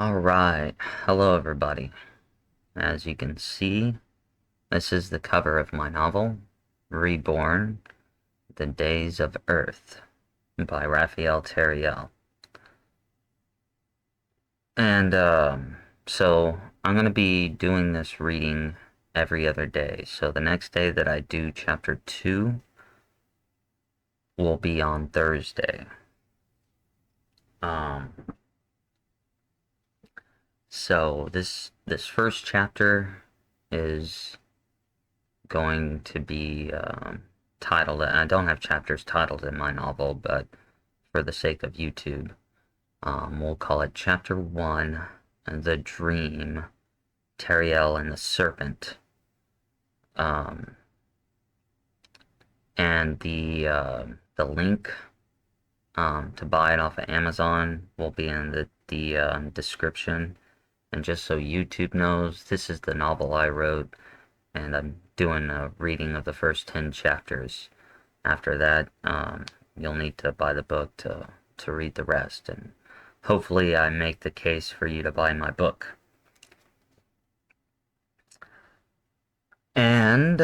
Alright, hello everybody. As you can see, this is the cover of my novel, Reborn, The Days of Earth, by Raphael Tiriel. And, so I'm going to be doing this reading every other day. So the next day that I do chapter 2 will be on Thursday. Um, so this first chapter is going to be titled. I don't have chapters titled in my novel, but for the sake of YouTube, we'll call it Chapter 1, The Dream, Tiriel and the Serpent. And the link to buy it off of Amazon will be in the description. And just so YouTube knows, this is the novel I wrote, and I'm doing a reading of the first 10 chapters. After that, you'll need to buy the book to read the rest, and hopefully I make the case for you to buy my book. And,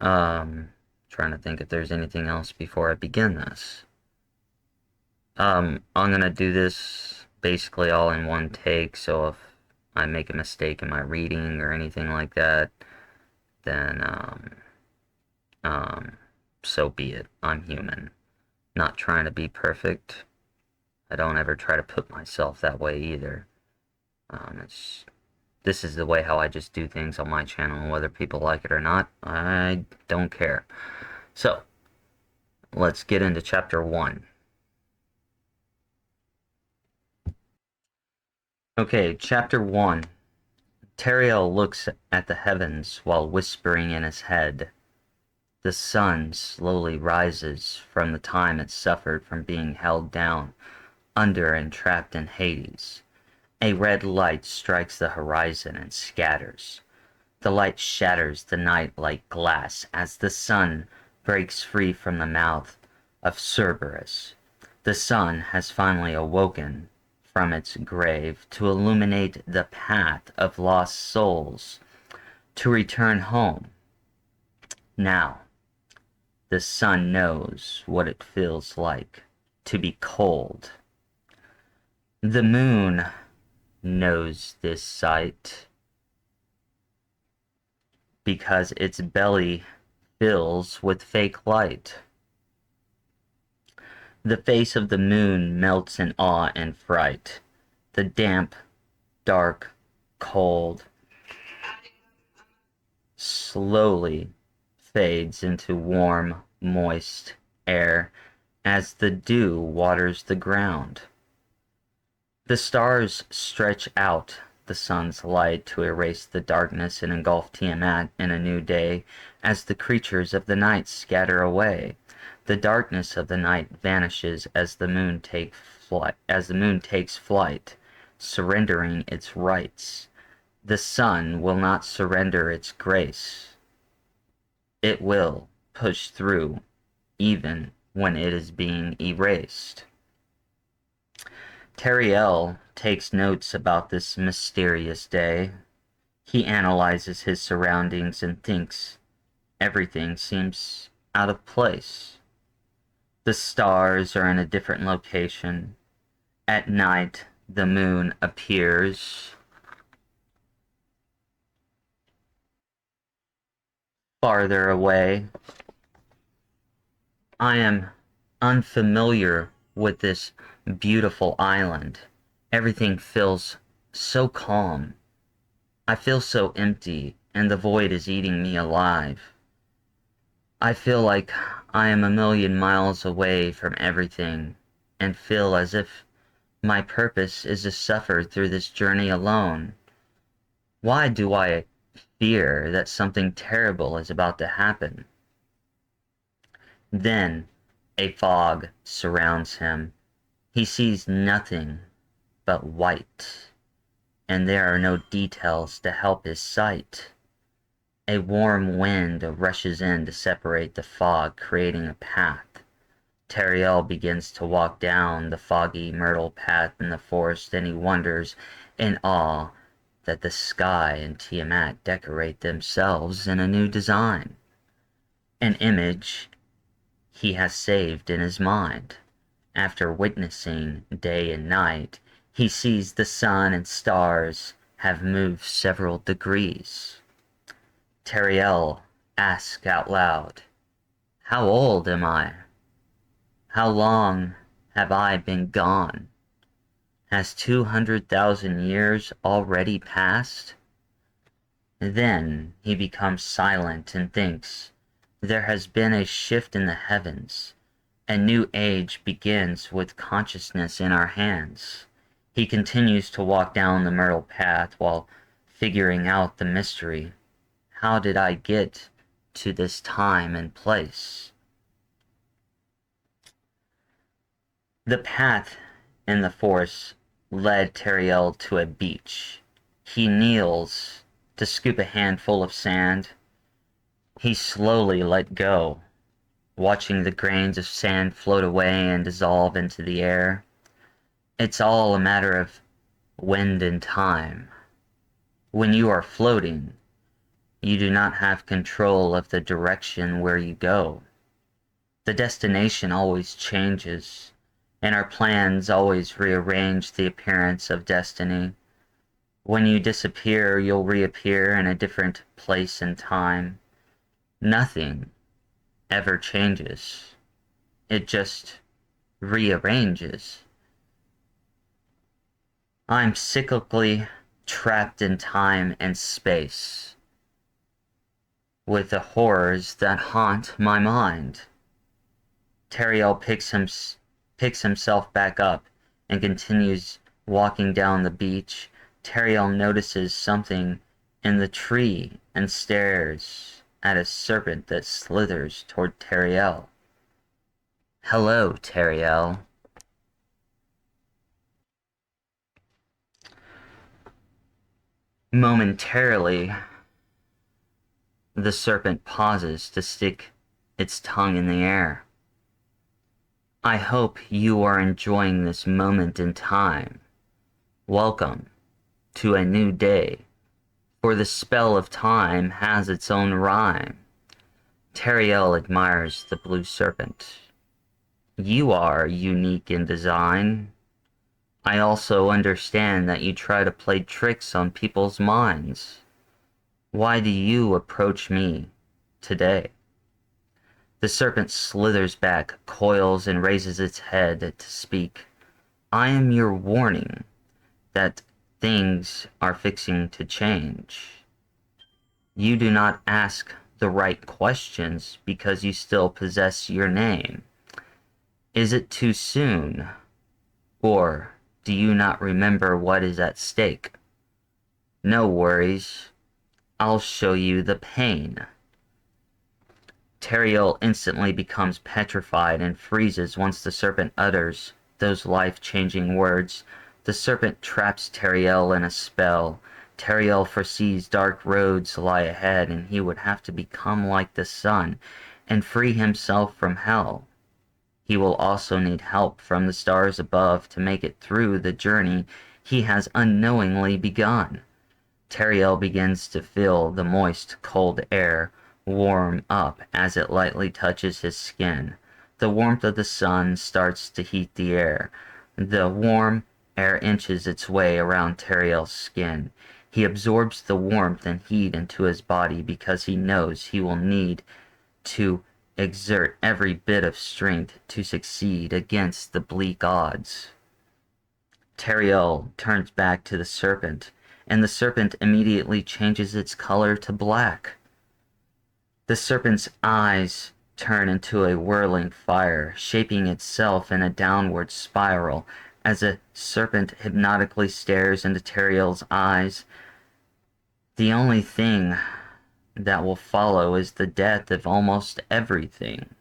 trying to think if there's anything else before I begin this. I'm gonna do this basically all in one take, so if I make a mistake in my reading or anything like that, then, so be it. I'm human. Not trying to be perfect. I don't ever try to put myself that way either. This is the way how I just do things on my channel, whether people like it or not, I don't care. So, let's get into chapter 1. Okay, chapter 1. Tiriel looks at the heavens while whispering in his head. The sun slowly rises from the time it suffered from being held down, under and trapped in Hades. A red light strikes the horizon and scatters. The light shatters the night like glass as the sun breaks free from the mouth of Cerberus. The sun has finally awoken from its grave to illuminate the path of lost souls to return home. Now, the sun knows what it feels like to be cold. The moon knows this sight because its belly fills with fake light. The face of the moon melts in awe and fright. The damp, dark, cold slowly fades into warm, moist air as the dew waters the ground. The stars stretch out the sun's light to erase the darkness and engulf Tiamat in a new day as the creatures of the night scatter away. The darkness of the night vanishes as the moon takes flight, surrendering its rights. The sun will not surrender its grace. It will push through even when it is being erased. Tiriel takes notes about this mysterious day. He analyzes his surroundings and thinks everything seems out of place. The stars are in a different location. At night, the moon appears farther away. I am unfamiliar with this beautiful island. Everything feels so calm. I feel so empty, and the void is eating me alive. I feel like I am a million miles away from everything, and feel as if my purpose is to suffer through this journey alone. Why do I fear that something terrible is about to happen? Then a fog surrounds him. He sees nothing but white, and there are no details to help his sight. A warm wind rushes in to separate the fog, creating a path. Tiriel begins to walk down the foggy myrtle path in the forest, and he wonders in awe that the sky and Tiamat decorate themselves in a new design, an image he has saved in his mind. After witnessing day and night, he sees the sun and stars have moved several degrees. Tiriel asks out loud, "How old am I? How long have I been gone? Has 200,000 years already passed?" Then he becomes silent and thinks, there has been a shift in the heavens. A new age begins with consciousness in our hands. He continues to walk down the myrtle path while figuring out the mystery. How did I get to this time and place? The path in the forest led Tiriel to a beach. He kneels to scoop a handful of sand. He slowly let go, watching the grains of sand float away and dissolve into the air. It's all a matter of wind and time. When you are floating, you do not have control of the direction where you go. The destination always changes, and our plans always rearrange the appearance of destiny. When you disappear, you'll reappear in a different place and time. Nothing ever changes. It just rearranges. I'm cyclically trapped in time and space, with the horrors that haunt my mind. Tiriel picks himself back up and continues walking down the beach. Tiriel notices something in the tree and stares at a serpent that slithers toward Tiriel. "Hello, Tiriel." Momentarily, the serpent pauses to stick its tongue in the air. "I hope you are enjoying this moment in time. Welcome to a new day, for the spell of time has its own rhyme." Tiriel admires the blue serpent. "You are unique in design. I also understand that you try to play tricks on people's minds. Why do you approach me today?" The serpent slithers back, coils, and raises its head to speak. "I am your warning that things are fixing to change. You do not ask the right questions because you still possess your name. Is it too soon? Or do you not remember what is at stake? No worries. I'll show you the pain." Tiriel instantly becomes petrified and freezes once the serpent utters those life-changing words. The serpent traps Tiriel in a spell. Tiriel foresees dark roads lie ahead, and he would have to become like the sun and free himself from hell. He will also need help from the stars above to make it through the journey he has unknowingly begun. Tiriel begins to feel the moist, cold air warm up as it lightly touches his skin. The warmth of the sun starts to heat the air. The warm air inches its way around Tiriel's skin. He absorbs the warmth and heat into his body because he knows he will need to exert every bit of strength to succeed against the bleak odds. Tiriel turns back to the serpent, and the serpent immediately changes its color to black. The serpent's eyes turn into a whirling fire, shaping itself in a downward spiral. As the serpent hypnotically stares into Tiriel's eyes, the only thing that will follow is the death of almost everything.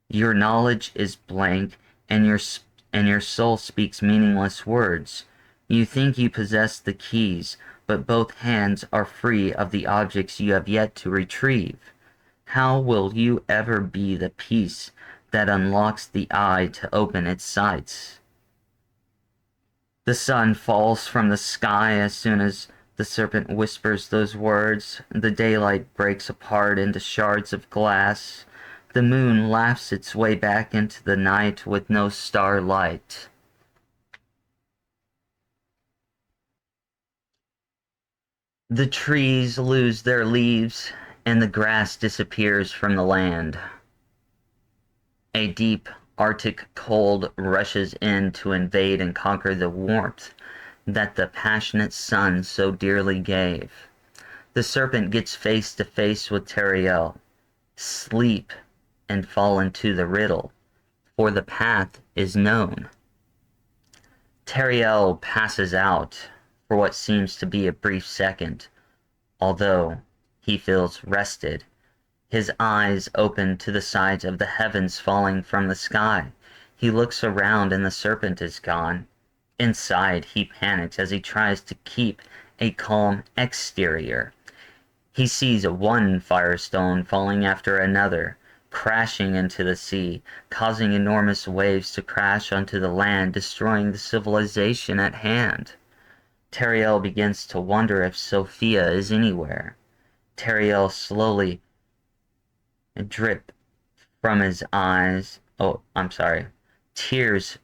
Your knowledge is blank, and your soul speaks meaningless words. You think you possess the keys, but both hands are free of the objects you have yet to retrieve. How will you ever be the peace that unlocks the eye to open its sights. The sun falls from the sky as soon as the serpent whispers those words. The daylight breaks apart into shards of glass. The moon laughs its way back into the night with no starlight. The trees lose their leaves, and the grass disappears from the land. A deep Arctic cold rushes in to invade and conquer the warmth that the passionate sun so dearly gave. The serpent gets face to face with Tiriel. Sleep and fall into the riddle, for the path is known. Tiriel passes out for what seems to be a brief second, although he feels rested. His eyes open to the sight of the heavens falling from the sky. He looks around and the serpent is gone. Inside, he panics as he tries to keep a calm exterior. He sees one firestone falling after another, crashing into the sea, causing enormous waves to crash onto the land, destroying the civilization at hand. Tiriel begins to wonder if Sophia is anywhere. Tiriel slowly drip from his eyes. Oh, I'm sorry. Tears.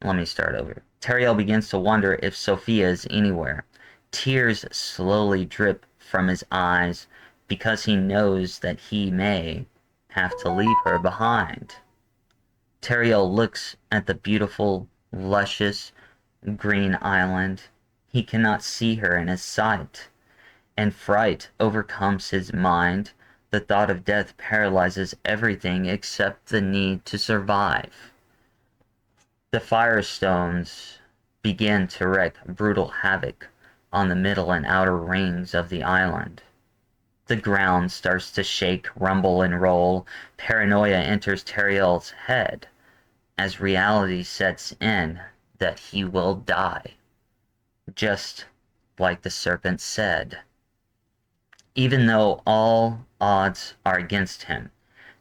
Let me start over. Tiriel begins to wonder if Sophia is anywhere. Tears slowly drip from his eyes because he knows that he may have to leave her behind. Tiriel looks at the beautiful, luscious, green island. He cannot see her in his sight, and fright overcomes his mind. The thought of death paralyzes everything except the need to survive. The firestones begin to wreak brutal havoc on the middle and outer rings of the island. The ground starts to shake, rumble, and roll. Paranoia enters Tiriel's head as reality sets in that he will die, just like the serpent said. Even though all odds are against him,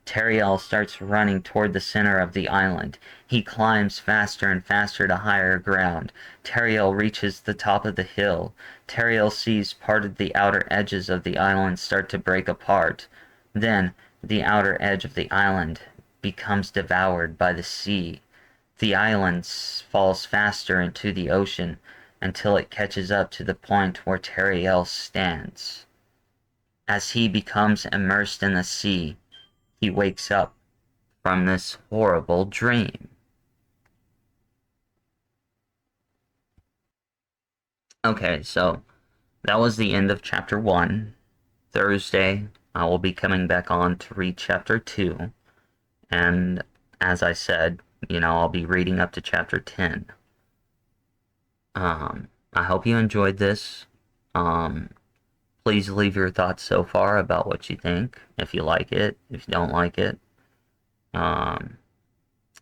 Tiriel starts running toward the center of the island. He climbs faster and faster to higher ground. Tiriel reaches the top of the hill. Tiriel sees part of the outer edges of the island start to break apart. Then, the outer edge of the island becomes devoured by the sea. The island falls faster into the ocean until it catches up to the point where Tiriel stands. As he becomes immersed in the sea, he wakes up from this horrible dream. Okay, so that was the end of chapter 1. Thursday, I will be coming back on to read chapter 2. And as I said, I'll be reading up to chapter 10. I hope you enjoyed this. Please leave your thoughts so far about what you think, if you like it, if you don't like it. And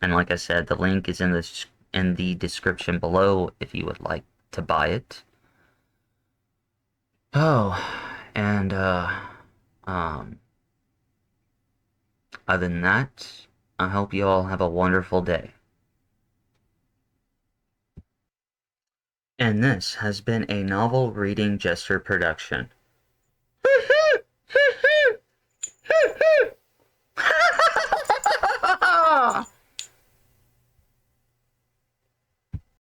like I said, the link is in the description below if you would like to buy it. Oh, and other than that, I hope you all have a wonderful day. And this has been a Novel Reading Gesture production.